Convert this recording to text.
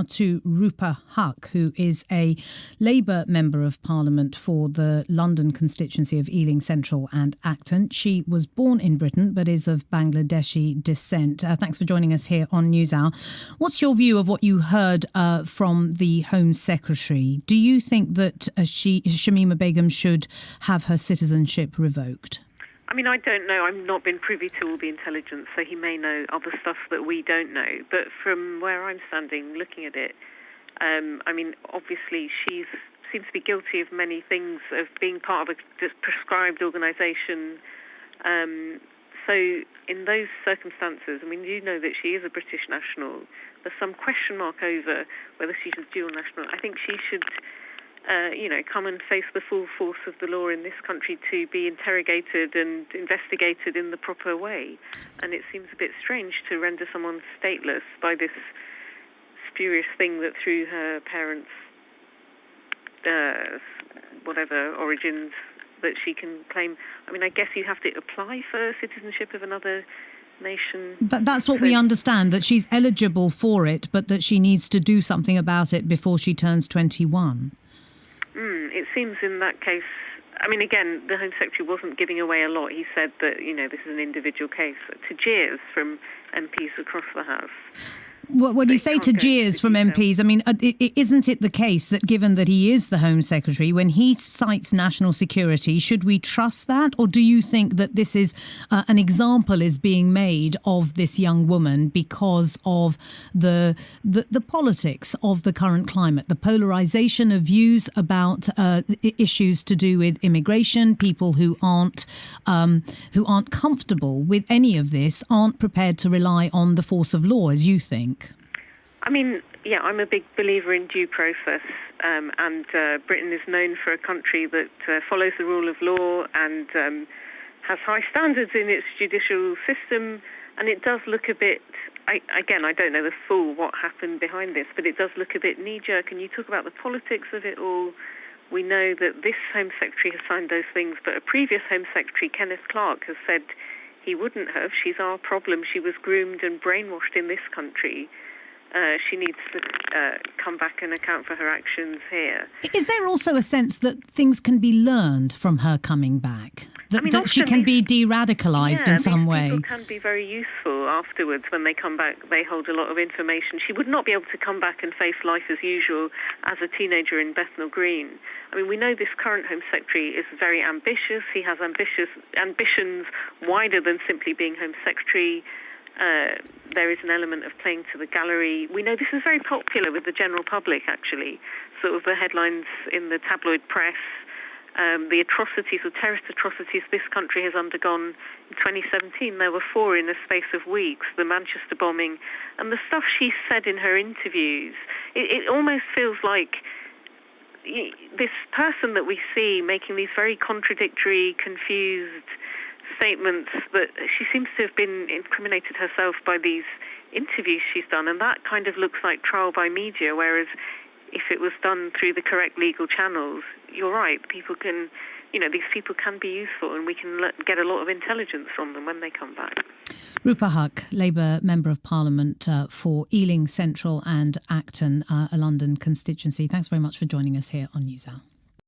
now to Rupa Huq, who is a Labour Member of Parliament for the London constituency of Ealing Central and Acton. She was born in Britain but is of Bangladeshi descent. Thanks for joining us here on NewsHour. What's your view of what you heard from the Home Secretary? Do you think that Shamima Begum should have her citizenship revoked? I mean, I don't know. I've not been privy to all the intelligence, so he may know other stuff that we don't know. But from where I'm standing, looking at it, I mean, obviously she seems to be guilty of many things, of being part of a prescribed organisation. So in those circumstances, I mean, you know that she is a British national. There's some question mark over whether she's a dual national. I think she should come and face the full force of the law in this country to be interrogated and investigated in the proper way. And it seems a bit strange to render someone stateless by this spurious thing that through her parents' whatever origins that she can claim. I mean, I guess you have to apply for citizenship of another nation. That's what we understand, that she's eligible for it, but that she needs to do something about it before she turns 21. It seems in that case, I mean, again, the Home Secretary wasn't giving away a lot. He said that, this is an individual case, to jeers from MPs across the House. When you say to jeers from MPs, I mean, isn't it the case that given that he is the Home Secretary, when he cites national security, should we trust that? Or do you think that this is an example is being made of this young woman because of the politics of the current climate, the polarisation of views about issues to do with immigration, people who aren't comfortable with any of this, aren't prepared to rely on the force of law, as you think? I mean, yeah, I'm a big believer in due process, and Britain is known for a country that follows the rule of law and has high standards in its judicial system, and it does look a bit, I don't know the full what happened behind this, but it does look a bit knee-jerk, and you talk about the politics of it all. We know that this Home Secretary has signed those things, but a previous Home Secretary, Kenneth Clarke, has said he wouldn't have. She's our problem. She was groomed and brainwashed in this country. She needs to come back and account for her actions here. Is there also a sense that things can be learned from her coming back? That she can be de-radicalised in some way? People can be very useful afterwards when they come back. They hold a lot of information. She would not be able to come back and face life as usual as a teenager in Bethnal Green. I mean, we know this current Home Secretary is very ambitious. He has ambitions wider than simply being Home Secretary. There is an element of playing to the gallery. We know this is very popular with the general public, actually. Sort of the headlines in the tabloid press, the atrocities, the terrorist atrocities this country has undergone. In 2017, there were 4 in a space of weeks, the Manchester bombing. And the stuff she said in her interviews, it almost feels like this person that we see making these very contradictory, confused statements, that she seems to have been incriminated herself by these interviews she's done, and that kind of looks like trial by media, whereas if it was done through the correct legal channels, you're right, people can, these people can be useful, and we can get a lot of intelligence from them when they come back. Rupa Huq, Labour Member of Parliament for Ealing Central and Acton, a London constituency. Thanks very much for joining us here on NewsHour.